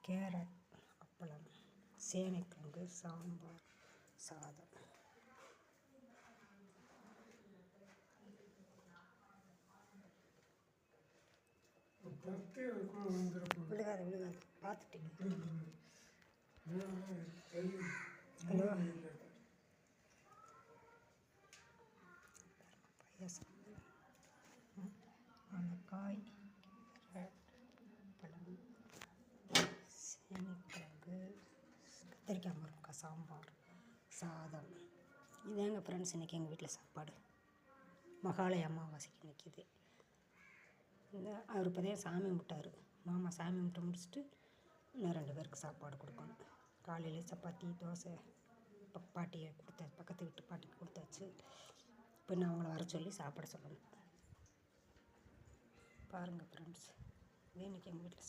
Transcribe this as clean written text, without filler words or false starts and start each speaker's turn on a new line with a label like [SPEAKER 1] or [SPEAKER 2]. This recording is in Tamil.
[SPEAKER 1] கேரட், அப்பளம், சேனைக்கிழங்கு, சாம்பார், சாதம். விழுகாது பார்த்துட்டீங்க. ஹலோ, பாயாசம், வாழைக்காய், கேரட், பழம், சேனைக்கிழங்கு, கத்திரிக்காய், முருங்கைக்காய், சாம்பார், சாதம். இதாங்க ஃப்ரெண்ட்ஸ் இன்றைக்கி எங்கள் வீட்டில் சாப்பாடு. மகாலய அமாவாசைக்கு நிற்கிது. அவர் இப்போதான் சாமி கும்பிட்டாரு. மாமா சாமி கும்பிட்டு முடிச்சுட்டு இன்னும் 2 பேருக்கு சாப்பாடு கொடுக்கணும். காலையிலே சப்பாத்தி, தோசை பாட்டியை கொடுத்தாச்சு, பக்கத்து வீட்டு பாட்டிக்கு கொடுத்தாச்சு. இப்போ நான் அவங்கள வர சொல்லி சாப்பிட சொல்லணும். பாருங்கள் ஃப்ரெண்ட்ஸ், இன்றைக்கி எங்கள் வீட்டில்